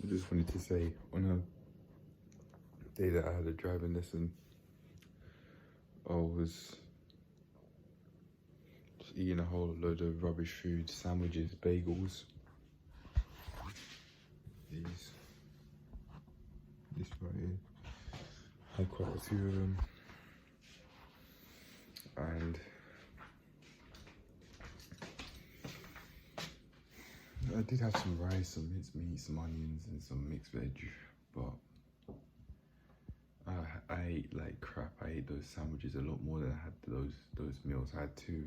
I just wanted to say, on a day that I had a driving lesson, I was just eating a whole load of rubbish food, sandwiches, bagels. This right here. Had quite a few of them. And I did have some rice, some minced meat, some onions and some mixed veg, but I ate like crap. I ate those sandwiches a lot more than I had those meals. I had two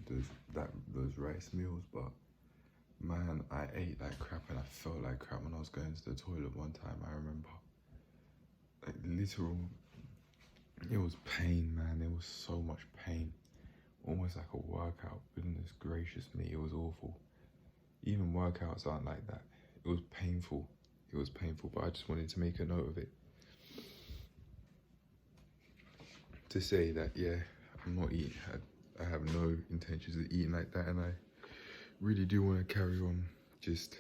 of those rice meals, but man, I ate like crap and I felt like crap when I was going to the toilet one time. I remember, like literal, it was pain, man. It was so much pain, almost like a workout. Goodness gracious me, it was awful. Even workouts aren't like that. It was painful. It was painful, but I just wanted to make a note of it. To say that, yeah, I'm not eating, I have no intentions of eating like that, and I really do want to carry on just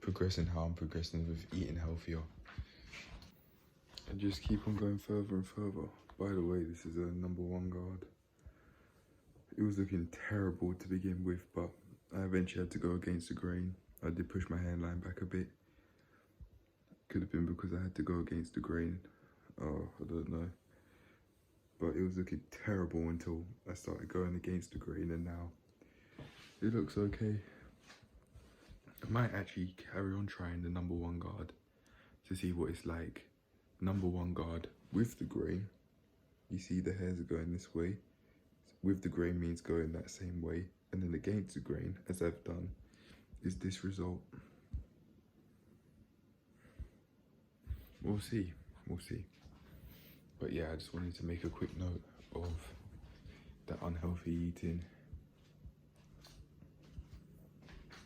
progressing how I'm progressing with eating healthier. And just keep on going further and further. By the way, this is a #1 guard. It was looking terrible to begin with, but I eventually had to go against the grain. I did push my hairline back a bit. Could have been because I had to go against the grain. Oh, I don't know. But it was looking terrible until I started going against the grain, and now it looks okay. I might actually carry on trying the #1 guard to see what it's like. #1 guard with the grain. You see the hairs are going this way. With the grain means going that same way. And then against the grain, as I've done, is this result. We'll see, we'll see. But yeah, I just wanted to make a quick note of the unhealthy eating.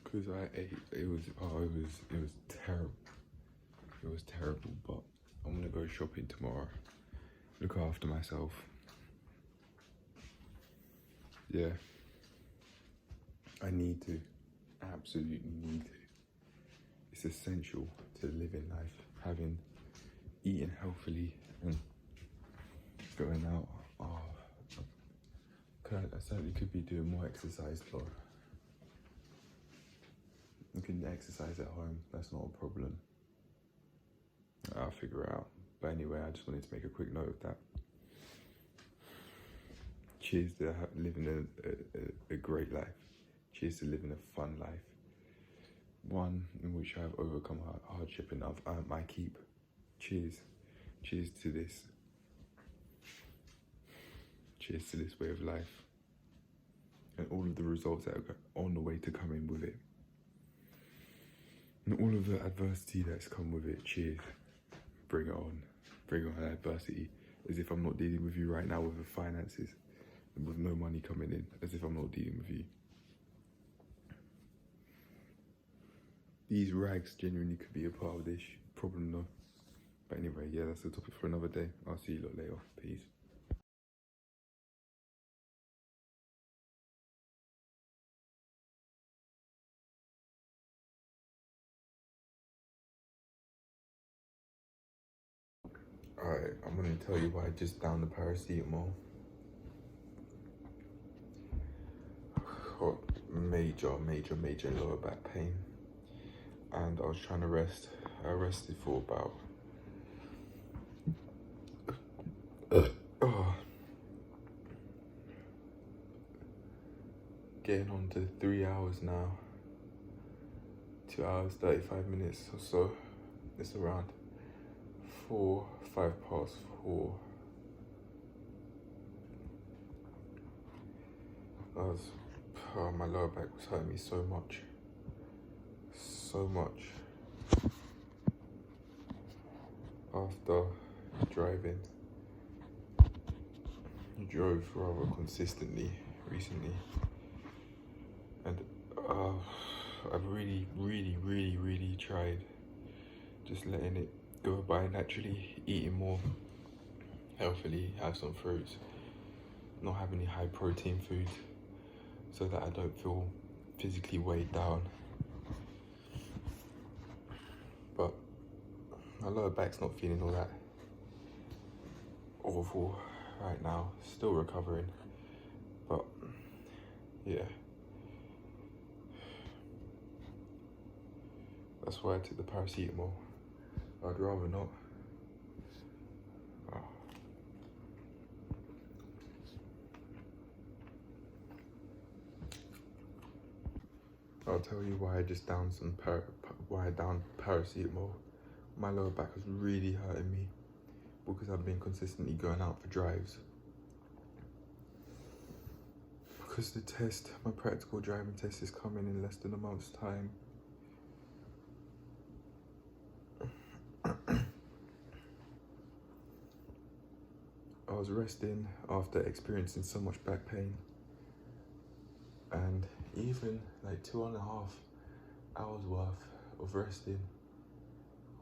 Because I ate, it was terrible. It was terrible, but I'm gonna go shopping tomorrow. Look after myself. Yeah. I need to, absolutely need to. It's essential to living life, eating healthily and going out. Oh, I certainly could be doing more exercise though. I can exercise at home, that's not a problem. I'll figure it out. But anyway, I just wanted to make a quick note of that. Cheers to living a great life. Cheers to living a fun life. One in which I've overcome hardship and I've earned my keep. Cheers. Cheers to this. Cheers to this way of life. And all of the results that are on the way to coming with it. And all of the adversity that's come with it. Cheers. Bring it on. Bring on adversity. As if I'm not dealing with you right now with the finances. And with no money coming in. As if I'm not dealing with you. These rags genuinely could be a part of this problem though. But anyway, yeah, that's the topic for another day. I'll see you lot later. Peace. Alright, I'm gonna tell you why I just downed the paracetamol. Got major lower back pain. And I was trying to rest. I rested for about getting on to 3 hours now. 2 hours, 35 minutes or so. It's around 5 past 4. My lower back was hurting me so much. So much. After driving. I drove rather consistently recently. And I've really tried just letting it go by naturally, eating more healthily, have some fruits, not have any high protein foods so that I don't feel physically weighed down. My lower back's not feeling all that awful right now. Still recovering, but yeah. That's why I took the paracetamol. I'd rather not. Oh. I'll tell you why I just downed why I downed paracetamol. My lower back was really hurting me because I've been consistently going out for drives. Because the test, my practical driving test, is coming in less than a month's time. I was resting after experiencing so much back pain, and even like 2.5 hours worth of resting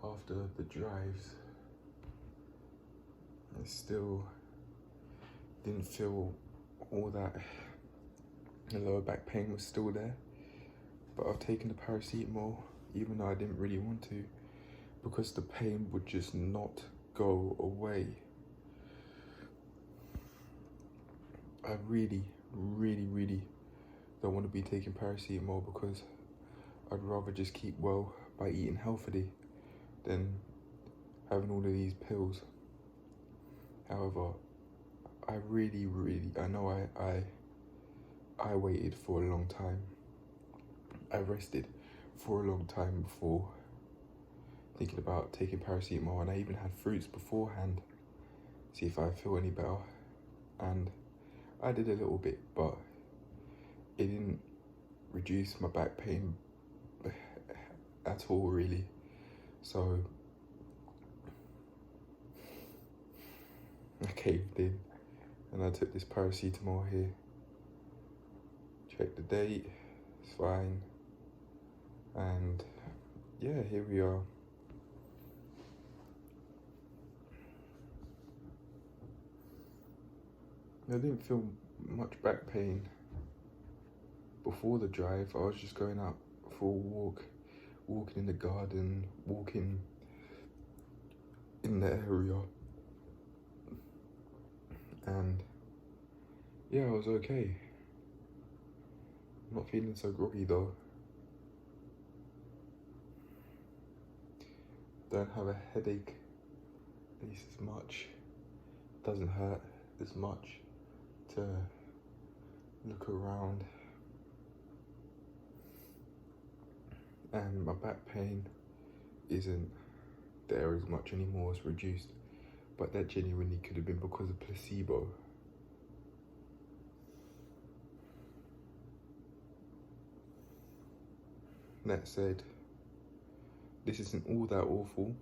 after the drives, I still didn't feel all that. The lower back pain was still there, but I've taken the paracetamol even though I didn't really want to, because the pain would just not go away. I really don't want to be taking paracetamol because I'd rather just keep well by eating healthily than having all of these pills. However, I know I waited for a long time. I rested for a long time before thinking about taking paracetamol, and I even had fruits beforehand, see if I feel any better. And I did a little bit, but it didn't reduce my back pain at all, really. So I caved in and I took this paracetamol here. Check the date, it's fine. And yeah, here we are. I didn't feel much back pain before the drive. I was just going out for a walk, walking in the garden, walking in the area. And yeah, I was okay. I'm not feeling so groggy though. Don't have a headache at least as much. Doesn't hurt as much to look around. And my back pain isn't there as much anymore, it's reduced. But that genuinely could have been because of placebo. That said, this isn't all that awful.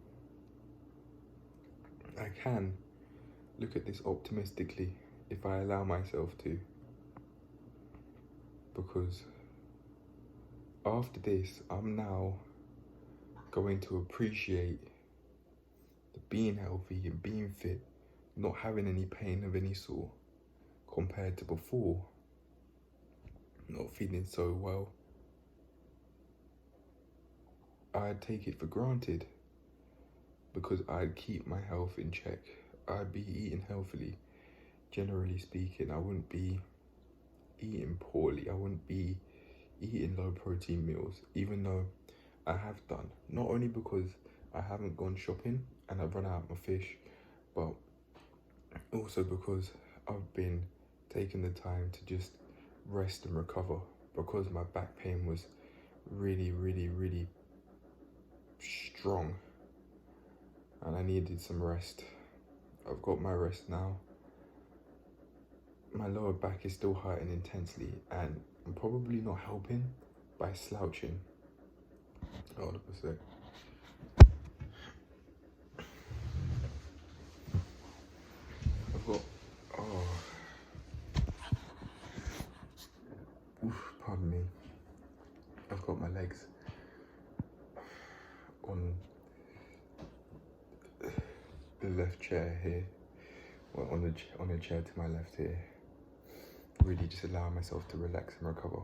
I can look at this optimistically if I allow myself to. Because after this, I'm now going to appreciate being healthy and being fit, not having any pain of any sort, compared to before, not feeling so well. I'd take it for granted because I'd keep my health in check. I'd be eating healthily, generally speaking. I wouldn't be eating poorly. I wouldn't be eating low protein meals, even though I have done. Not only because I haven't gone shopping and I've run out of my fish, but also because I've been taking the time to just rest and recover, because my back pain was really strong and I needed some rest. I've got my rest now. My lower back is still hurting intensely and I'm probably not helping by slouching. Hold up a sec. I've got, pardon me. I've got my legs on the left chair here, well, on the chair to my left here. Really just allowing myself to relax and recover.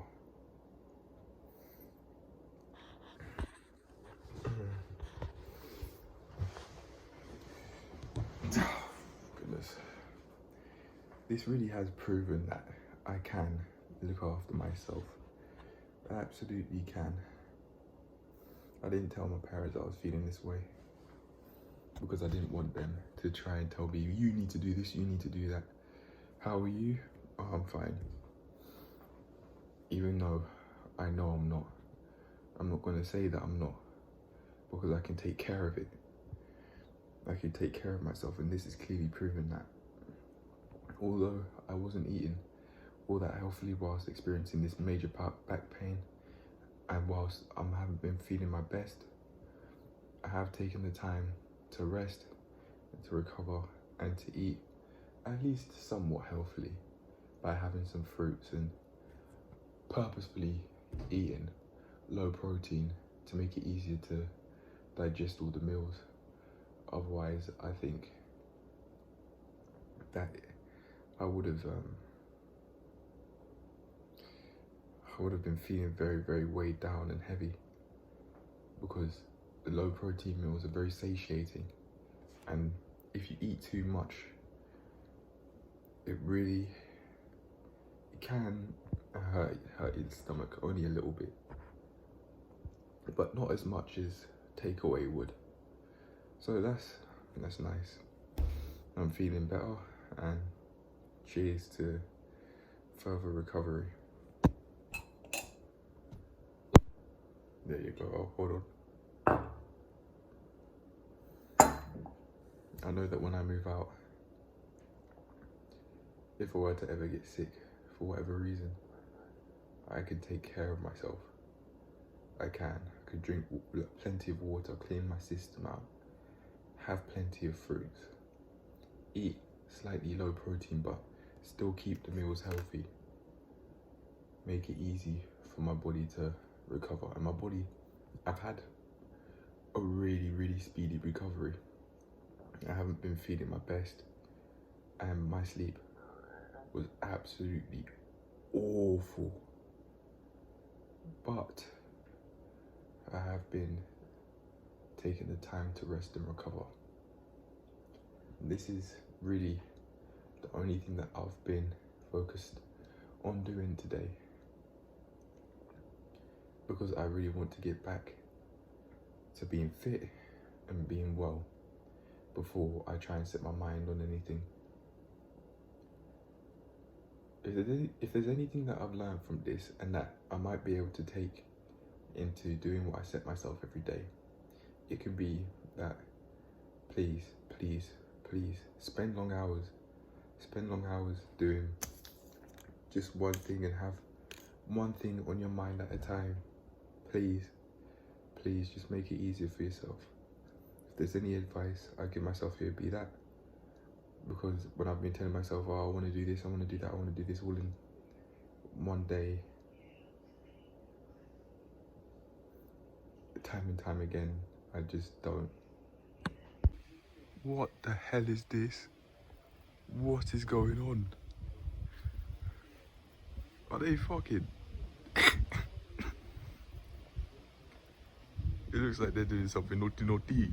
this really has proven that I can look after myself. I absolutely can. I didn't tell my parents I was feeling this way because I didn't want them to try and tell me, you need to do this, you need to do that. How are you? Oh, I'm fine. Even though I know I'm not. I'm not going to say that I'm not, because I can take care of it. I can take care of myself, and this is clearly proven that. Although I wasn't eating all that healthily whilst experiencing this major back pain, and whilst I haven't been feeling my best, I have taken the time to rest and to recover and to eat at least somewhat healthily by having some fruits and purposefully eating low protein to make it easier to digest all the meals. Otherwise, I think that I would have been feeling very, very weighed down and heavy, because the low protein meals are very satiating, and if you eat too much, it can hurt your stomach only a little bit, but not as much as takeaway would. So that's nice. I'm feeling better, and cheers to further recovery. There you go. Oh, hold on. I know that when I move out, if I were to ever get sick for whatever reason, I can take care of myself. I could drink plenty of water, clean my system out, have plenty of fruits, eat slightly low protein, but still keep the meals healthy. Make it easy for my body to recover. And my body, I've had a really, really speedy recovery. I haven't been feeling my best, and my sleep was absolutely awful. But I have been taking the time to rest and recover. This is really the only thing that I've been focused on doing today, because I really want to get back to being fit and being well before I try and set my mind on anything. If there's anything that I've learned from this and that I might be able to take into doing what I set myself every day, it can be that please spend long hours doing just one thing, and have one thing on your mind at a time. Please just make it easier for yourself. If there's any advice I give myself here, be that. Because when I've been telling myself, oh, I want to do this, I want to do that, I want to do this all in one day, time and time again, I just don't. What the hell is this? What is going on? Are they fucking? It looks like they're doing something naughty.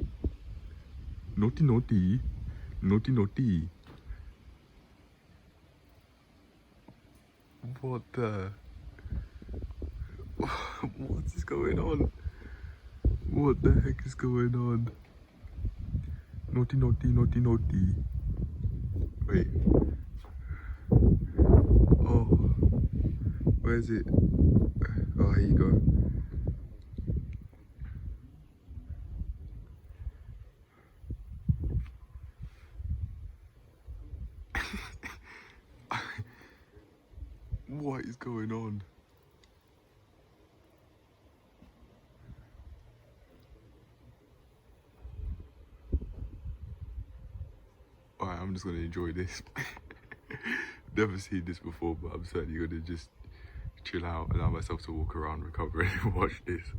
What the? What is going on? What the heck is going on? Naughty. Wait. Oh, where is it? Oh, here you go. What is going on? Alright, I'm just gonna enjoy this. Never seen this before, but I'm certainly gonna just chill out, allow myself to walk around, recover, and watch this.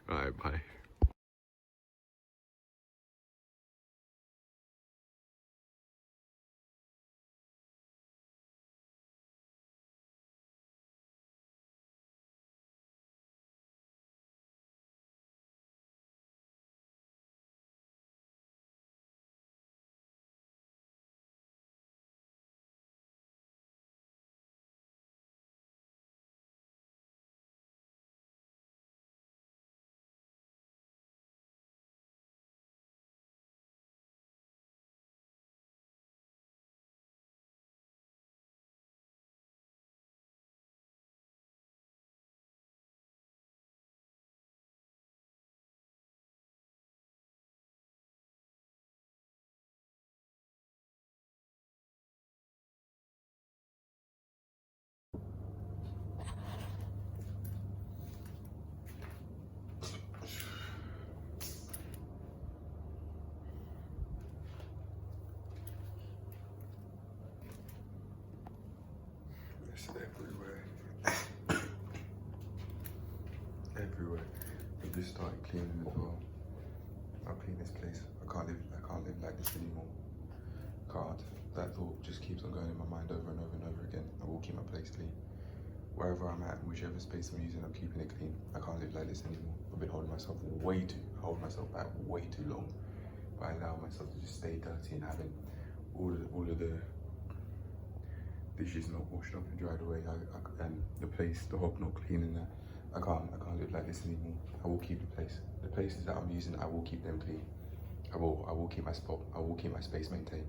Alright, bye. It's everywhere. Everywhere. We just started cleaning as well. I'll clean this place. I can't live like this anymore. Can't. That thought just keeps on going in my mind over and over and over again. I will keep my place clean. Wherever I'm at, whichever space I'm using, I'm keeping it clean. I can't live like this anymore. I've been holding myself back way too long. But I allow myself to just stay dirty and having all of the dishes not washed up and dried away, and the place, the hob not clean and that. I can't live like this anymore. I will keep the place. The places that I'm using, I will keep them clean. I will keep my spot. I will keep my space maintained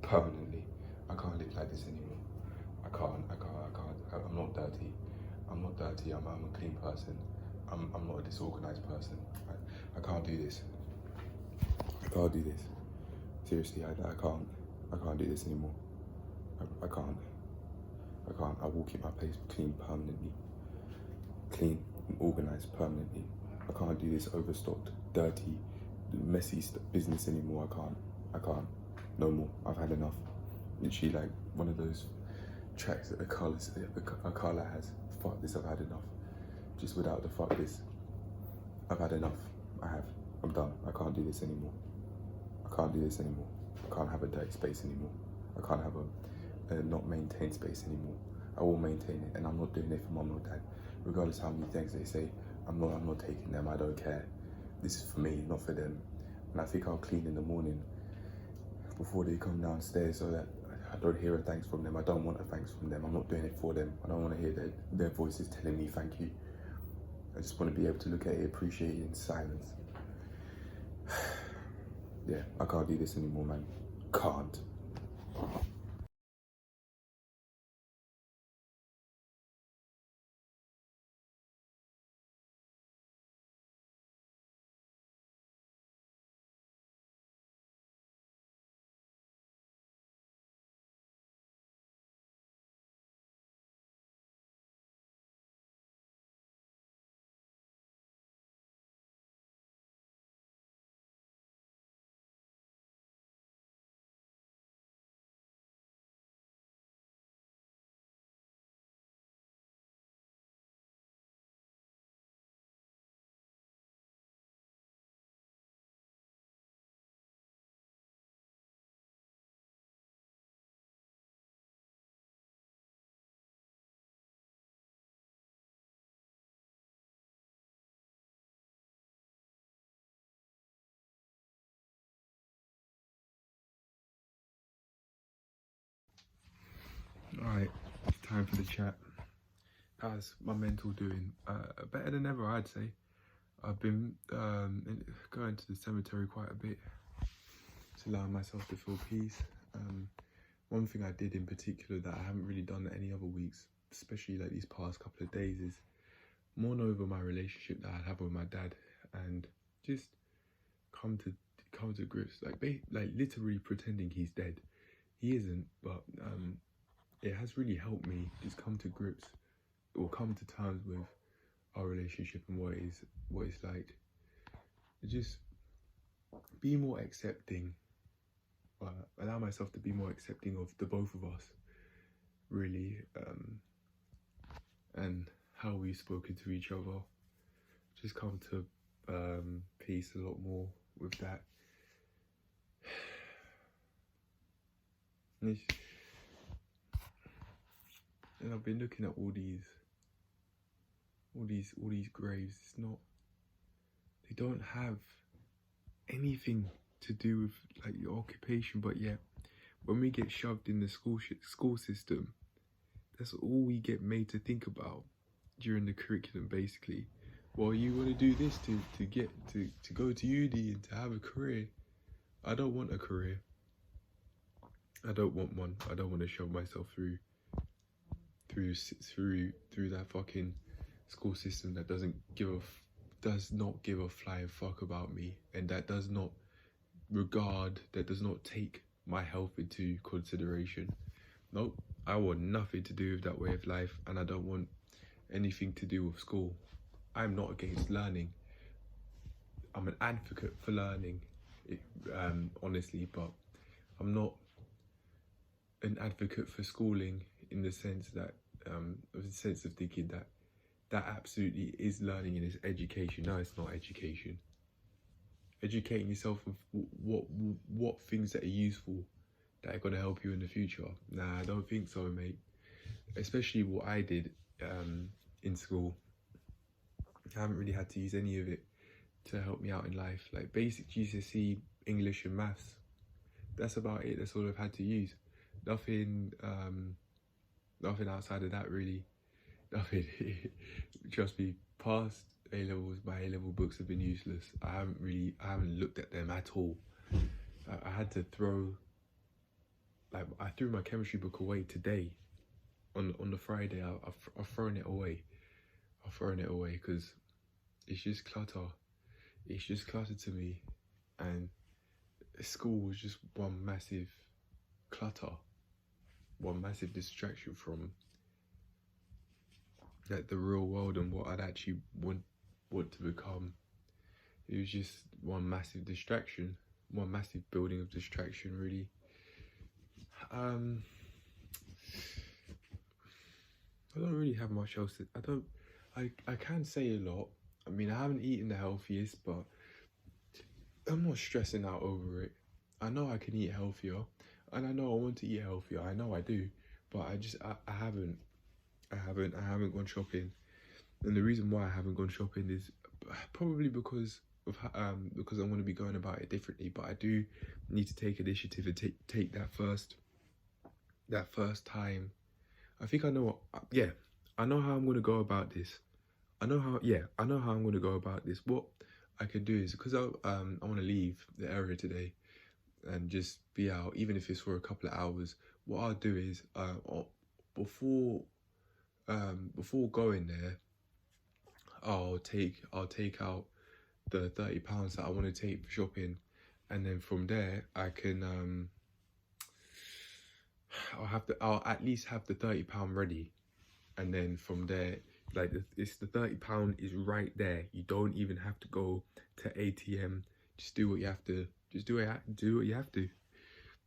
permanently. I can't live like this anymore. I can't. I'm not dirty. I'm not dirty. I'm a clean person. I'm not a disorganized person. I can't do this. I can't do this. Seriously, I can't do this anymore. I can't. I will keep my place clean permanently. Clean and organized permanently. I can't do this overstocked, dirty, messy business anymore. I can't. No more. I've had enough. Literally like one of those tracks that Kcal has. Fuck this, I've had enough. Just without the fuck this. I've had enough. I'm done. I can't do this anymore. I can't do this anymore. I can't have a dirty space anymore. I can't have a not maintained space anymore. I will maintain it, and I'm not doing it for mum or dad. Regardless how many things they say, I'm not taking them. I don't care. This is for me, not for them. And I think I'll clean in the morning before they come downstairs so that I don't hear a thanks from them. I don't want a thanks from them. I'm not doing it for them. I don't want to hear their voices telling me thank you. I just want to be able to look at it, appreciate it in silence. Yeah, I can't do this anymore, man. Can't. Alright, it's time for the chat. How's my mental doing? Better than ever, I'd say. I've been going to the cemetery quite a bit to allow myself to feel peace. One thing I did in particular that I haven't really done any other weeks, especially like these past couple of days, is mourn over my relationship that I have with my dad and just come to grips, like literally pretending he's dead. He isn't, but it has really helped me just come to grips or come to terms with our relationship and what it's like. Just be more accepting, allow myself to be more accepting of the both of us, really, and how we've spoken to each other. Just come to peace a lot more with that. And I've been looking at all these graves. They don't have anything to do with like your occupation, but yet when we get shoved in the school system, that's all we get made to think about during the curriculum, basically. Well, you want to do this to get to go to uni and to have a career. I don't want a career. I don't want one. I don't want to shove myself through that fucking school system that does not give a flying fuck about me, and that does not take my health into consideration. Nope, I want nothing to do with that way of life, and I don't want anything to do with school. I'm not against learning. I'm an advocate for learning, honestly, but I'm not an advocate for schooling in the sense that of the sense of thinking that absolutely is learning and is education. No, it's not education. Educating yourself of what things that are useful, that are going to help you in the future. Nah, I don't think so, mate. Especially what I did in school. I haven't really had to use any of it to help me out in life. Like basic GCSE English and maths. That's about it. That's all I've had to use. Nothing outside of that, really. Nothing. Trust me, past A-levels, my A-level books have been useless. I haven't looked at them at all. I had to I threw my chemistry book away today. On the Friday, I've thrown it away. I've thrown it away because it's just clutter. It's just clutter to me. And school was just one massive clutter. One massive distraction from the real world and what I'd actually want to become. It was just one massive distraction, one massive building of distraction, really. I don't really have much else I can say a lot. I mean, I haven't eaten the healthiest, but I'm not stressing out over it. I know I can eat healthier, and I know I want to eat healthier. I know I do, but I haven't gone shopping. And the reason why I haven't gone shopping is probably because I'm going to be going about it differently. But I do need to take initiative and take that first time. I think I know I know how I'm going to go about this. I know how I'm going to go about this. What I can do is, because I want to leave the area today and just be out, even if it's for a couple of hours. What I'll do is before going there, I'll take out the £30 that I want to take for shopping, and then from there I can I'll at least have the £30 ready, and then from there, like it's the £30 is right there. You don't even have to go to ATM. Just do what you have to. Just do what you have to.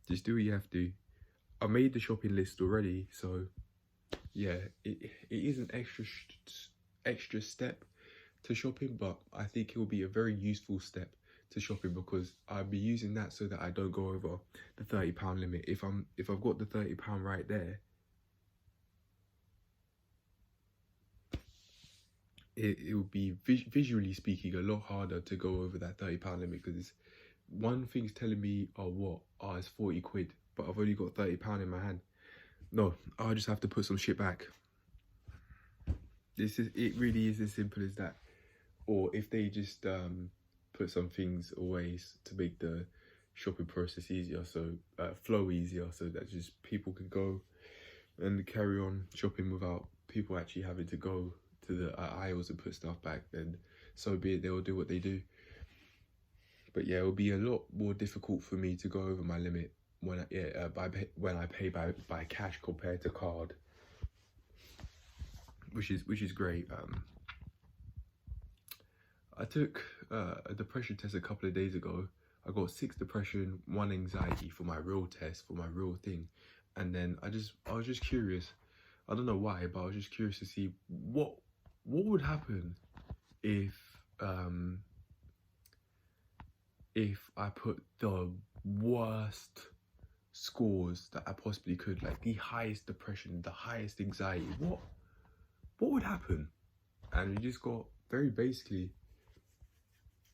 Just do what you have to. I made the shopping list already, so yeah, it is an extra step to shopping, but I think it will be a very useful step to shopping, because I'll be using that so that I don't go over the £30 limit. If I've got the £30 right there, it will be visually speaking a lot harder to go over that £30 limit, because one thing's telling me, it's 40 quid, but I've only got £30 in my hand. No, I'll just have to put some shit back. It really is as simple as that. Or if they just put some things away to make the shopping process easier, so flow easier, so that just people can go and carry on shopping without people actually having to go to the aisles and put stuff back, then so be it. They'll do what they do. But yeah, it will be a lot more difficult for me to go over my limit when I pay by cash compared to card, which is great. I took a depression test a couple of days ago. I got 6 depression, 1 anxiety for my real test, for my real thing. And then I was just curious. I don't know why, but I was just curious to see what would happen if I put the worst scores that I possibly could, like the highest depression, the highest anxiety. What would happen? And we just got very basically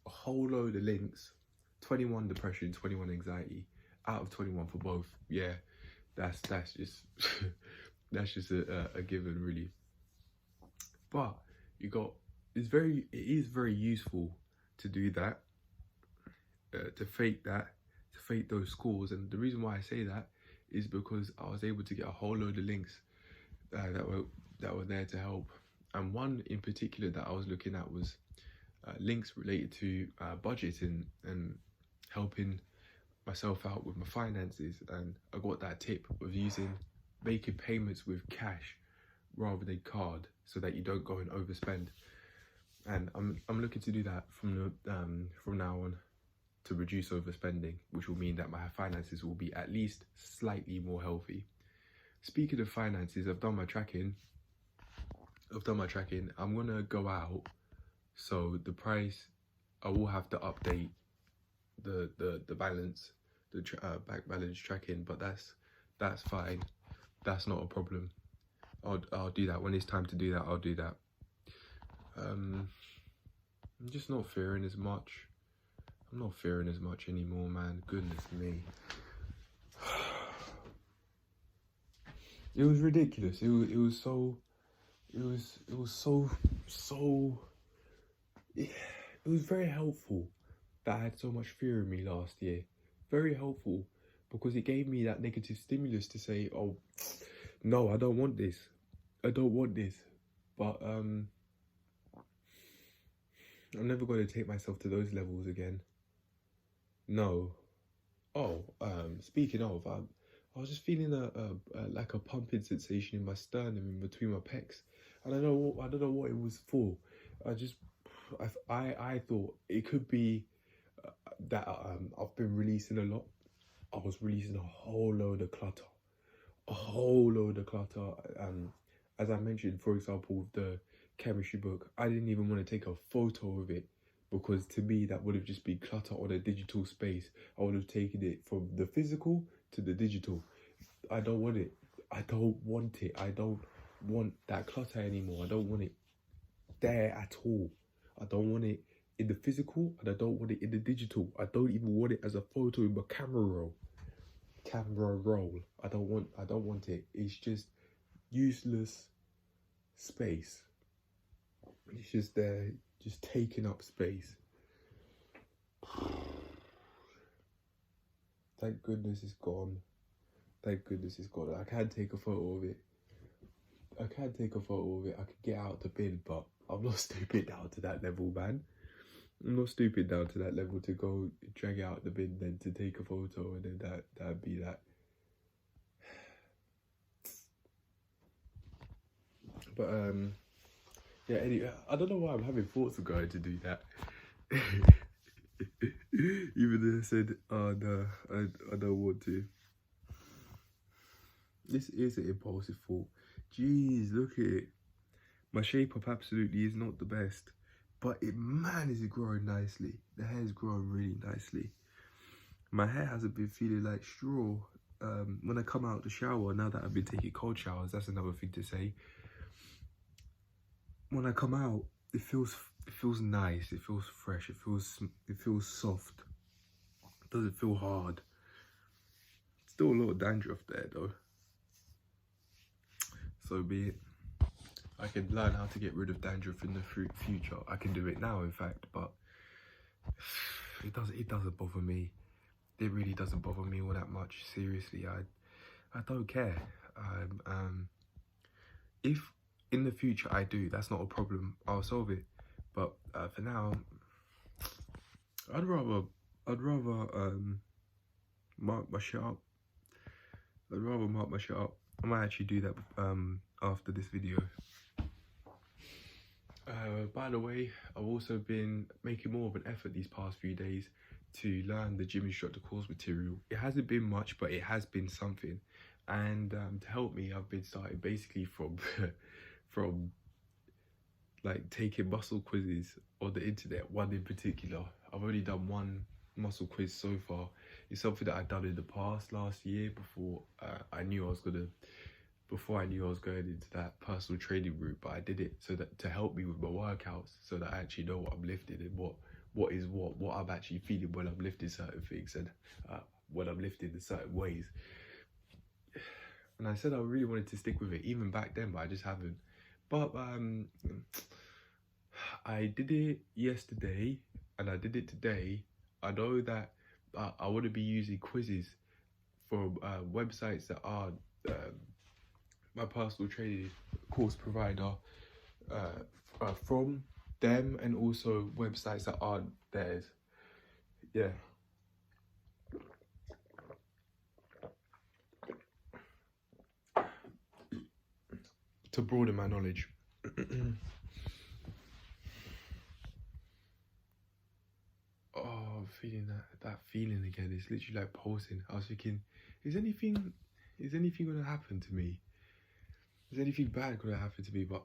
a whole load of links: 21 depression, 21 anxiety, out of 21 for both. Yeah, that's just that's just a given, really. But it is very useful to do that, to fake those scores. And the reason why I say that is because I was able to get a whole load of links that were there to help. And one in particular that I was looking at was links related to budgeting and helping myself out with my finances. And I got that tip of making payments with cash rather than card, so that you don't go and overspend. And I'm looking to do that from now on, to reduce overspending, which will mean that my finances will be at least slightly more healthy. Speaking of finances, I've done my tracking. I've done my tracking. I'm gonna go out, so the price, I will have to update the balance, the back balance tracking, but that's fine. That's not a problem. I'll do that when it's time to do that. I'll do that. I'm just not fearing as much. I'm not fearing as much anymore, man. Goodness me. It was ridiculous. It was so it was very helpful that I had so much fear in me last year. Very helpful, because it gave me that negative stimulus to say, oh no, I don't want this. I don't want this. But I'm never going to take myself to those levels again. No. Oh, speaking of, I was just feeling a like a pumping sensation in my sternum, in between my pecs. I don't know what it was for. I thought it could be that I've been releasing a lot. I was releasing a whole load of clutter. As I mentioned, for example, with the chemistry book, I didn't even want to take a photo of it, because to me that would have just been clutter on a digital space. I would have taken it from the physical to the digital. I don't want it. I don't want it. I don't want that clutter anymore. I don't want it there at all. I don't want it in the physical, and I don't want it in the digital. I don't even want it as a photo in my camera roll. I don't want it. It's just useless space. It's just there, just taking up space. Thank goodness it's gone. Thank goodness it's gone. I can take a photo of it. I could get out the bin, but I'm not stupid down to that level, man. I'm not stupid down to that level to go drag it out the bin, then to take a photo, and then that'd be that. But yeah, anyway, I don't know why I'm having thoughts of going to do that. Even though I said, oh no, I don't want to. This is an impulsive thought. Jeez, look at it. My shape up absolutely is not the best, but man, is it growing nicely. The hair's growing really nicely. My hair hasn't been feeling like straw. When I come out the shower, now that I've been taking cold showers, that's another thing to say. When I come out, it feels nice. It feels fresh. It feels soft. It doesn't feel hard. Still a lot of dandruff there though. So be it. I can learn how to get rid of dandruff in the future. I can do it now, in fact, but it doesn't bother me. It really doesn't bother me all that much. Seriously, I don't care. If in the future I do, that's not a problem. I'll solve it. But for now, I'd rather mark my shit up. I might actually do that after this video. By the way, I've also been making more of an effort these past few days to learn the gym instructor course material. It hasn't been much, but it has been something. And to help me, I've been starting basically from from like taking muscle quizzes on the internet, one in particular. I've only done one muscle quiz so far. It's something that I'd done in the past last year before I knew I was going into that personal training route, but I did it so that to help me with my workouts, so that I actually know what I'm lifting and what I'm actually feeling when I'm lifting certain things, and when I'm lifting in certain ways. And I said I really wanted to stick with it even back then, but I just haven't. But I did it yesterday and I did it today. I know that I want to be using quizzes from websites that are my personal training course provider, from them, and also websites that aren't theirs. Yeah. To broaden my knowledge. Oh, I'm feeling that feeling again. It's literally like pulsing. I was thinking, is anything gonna happen to me? Is anything bad gonna happen to me? But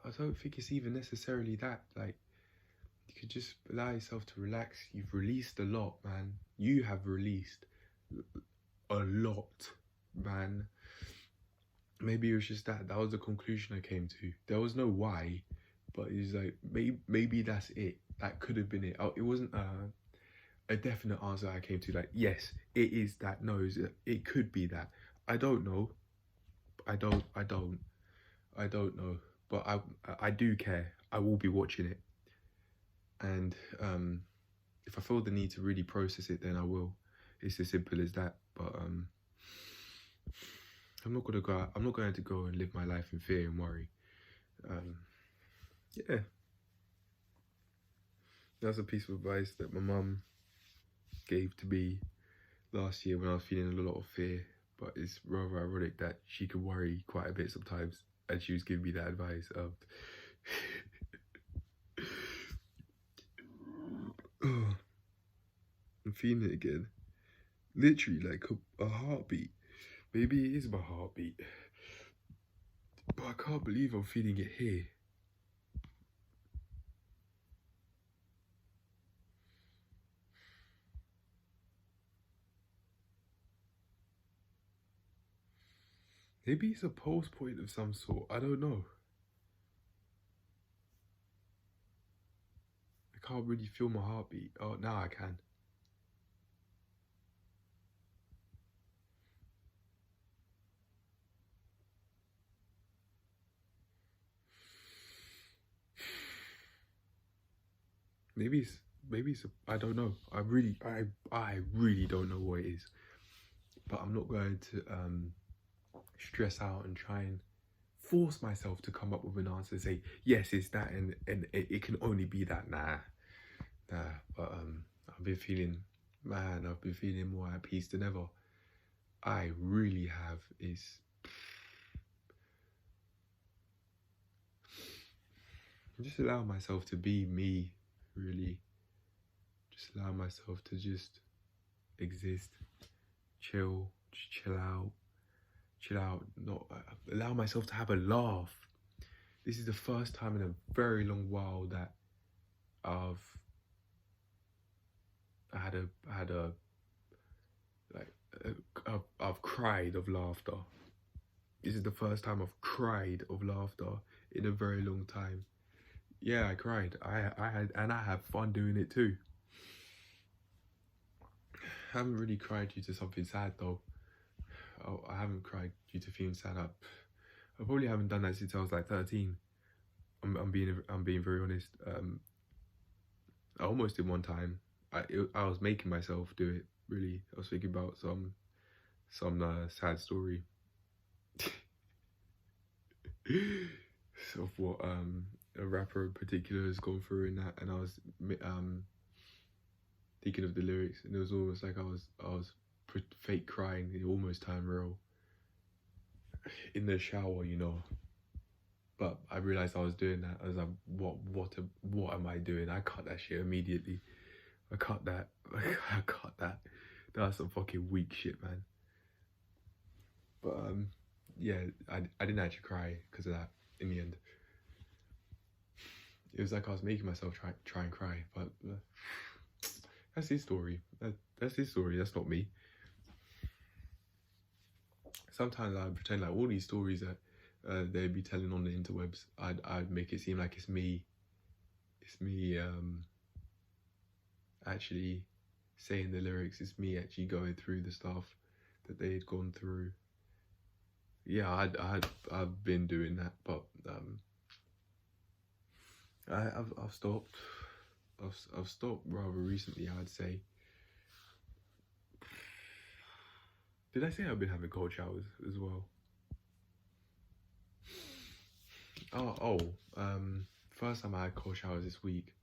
I don't think it's even necessarily that. Like, you could just allow yourself to relax. You've released a lot, man. You have released a lot, man. Maybe it was just that was the conclusion I came to. There was no why, but it's like, maybe that's it. That could have been it. It wasn't a definite answer I came to. Like, yes, it is that. No, it could be that. I don't know. I don't know. But I do care. I will be watching it. And if I feel the need to really process it, then I will. It's as simple as that. But I'm not going to go and live my life in fear and worry. Yeah. That's a piece of advice that my mum gave to me last year when I was feeling a lot of fear. But it's rather ironic that she could worry quite a bit sometimes, and she was giving me that advice of oh, I'm feeling it again. Literally like a heartbeat. Maybe it is my heartbeat. But I can't believe I'm feeling it here. Maybe it's a pulse point of some sort. I don't know. I can't really feel my heartbeat. Oh, now I can. Maybe it's I don't know. I really don't know what it is. But I'm not going to stress out and try and force myself to come up with an answer and say, yes, it's that, and it can only be that. Nah. But I've been feeling more at peace than ever. I really have. Just allow myself to be me, really. Just allow myself to just exist, chill, just chill out, not allow myself to have a laugh. This is the first time in a very long while that I've cried of laughter. This is the first time I've cried of laughter in a very long time. Yeah, I cried. I had fun doing it too. I haven't really cried due to something sad though. I haven't cried due to feeling sad. I probably haven't done that since I was like 13. I'm being very honest. I almost did one time. I was making myself do it. Really, I was thinking about some sad story of what a rapper in particular has gone through in that, and I was thinking of the lyrics, and it was almost like I was fake crying. It almost turned real in the shower, you know. But I realized I was doing that. I was like, what am I doing? I cut that shit immediately. I cut that. I cut that. That's some fucking weak shit, man. But yeah, I didn't actually cry because of that in the end. It was like I was making myself try and cry, but that's his story. That's his story. That's not me. Sometimes I pretend like all these stories that they'd be telling on the interwebs, I'd make it seem like it's me. It's me actually saying the lyrics. It's me actually going through the stuff that they had gone through. Yeah, I've been doing that, but I've stopped. I've stopped rather recently, I'd say. Did I say I've been having cold showers as well? First time I had cold showers this week.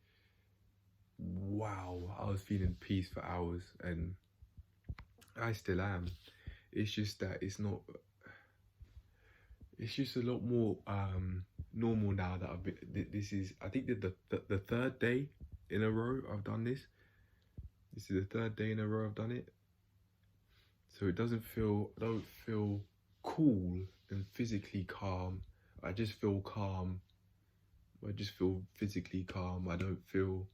Wow, I was feeling peace for hours, and I still am. It's just that it's just a lot more normal now that I've been. This is, I think, the third day in a row I've done this. This is the third day in a row I've done it. So I don't feel cool and physically calm. I just feel calm I just feel physically calm. I don't feel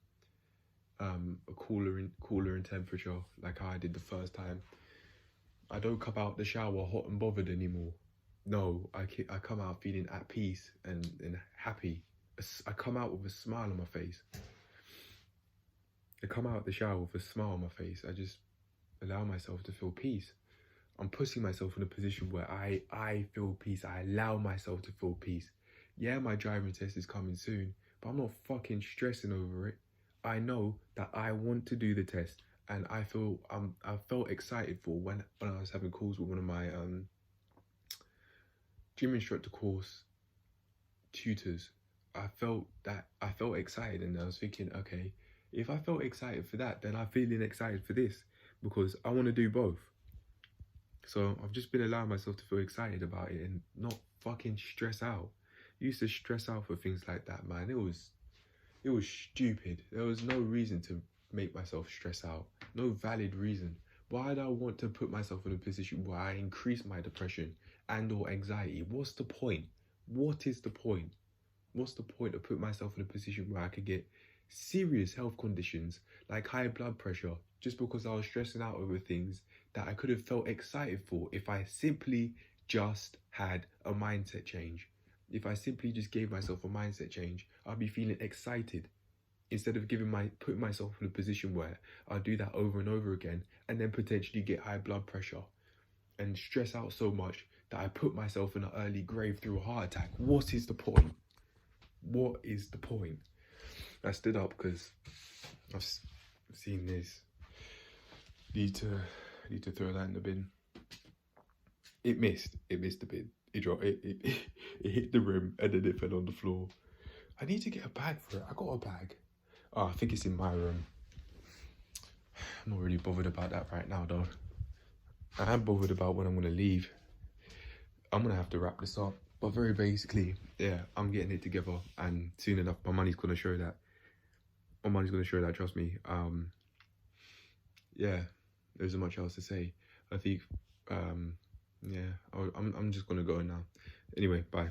a cooler in temperature like how I did the first time. I don't come out the shower hot and bothered anymore. No, I come out feeling at peace and happy. I come out with a smile on my face. I come out the shower with a smile on my face. I just allow myself to feel peace. I'm putting myself in a position where I feel peace. I allow myself to feel peace. Yeah, my driving test is coming soon, but I'm not fucking stressing over it. I know that I want to do the test, and I felt excited for when I was having calls with one of my gym instructor course tutors. I felt excited, and I was thinking, okay, if I felt excited for that, then I'm feeling excited for this, because I want to do both. So I've just been allowing myself to feel excited about it and not fucking stress out. I used to stress out for things like that, man. It was stupid. There was no reason to make myself stress out. No valid reason. Why do I want to put myself in a position where I increase my depression and or anxiety? What's the point? What is the point? What's the point of putting myself in a position where I could get serious health conditions like high blood pressure just because I was stressing out over things that I could have felt excited for if I simply just had a mindset change? If I simply just gave myself a mindset change, I'd be feeling excited instead of putting myself in a position where I'll do that over and over again and then potentially get high blood pressure and stress out so much that I put myself in an early grave through a heart attack. What is the point? What is the point? I stood up because I've seen this. Need to throw that in the bin. It missed the bin. It dropped. It hit the rim and then it fell on the floor. I need to get a bag for it. I got a bag. Oh, I think it's in my room. I'm not really bothered about that right now, though. I am bothered about when I'm gonna leave. I'm gonna have to wrap this up. But very basically, yeah, I'm getting it together, and soon enough, my money's gonna show that. My money's gonna show that. Trust me. Yeah, there isn't much else to say. I think, yeah, I'm just gonna go now. Anyway, bye.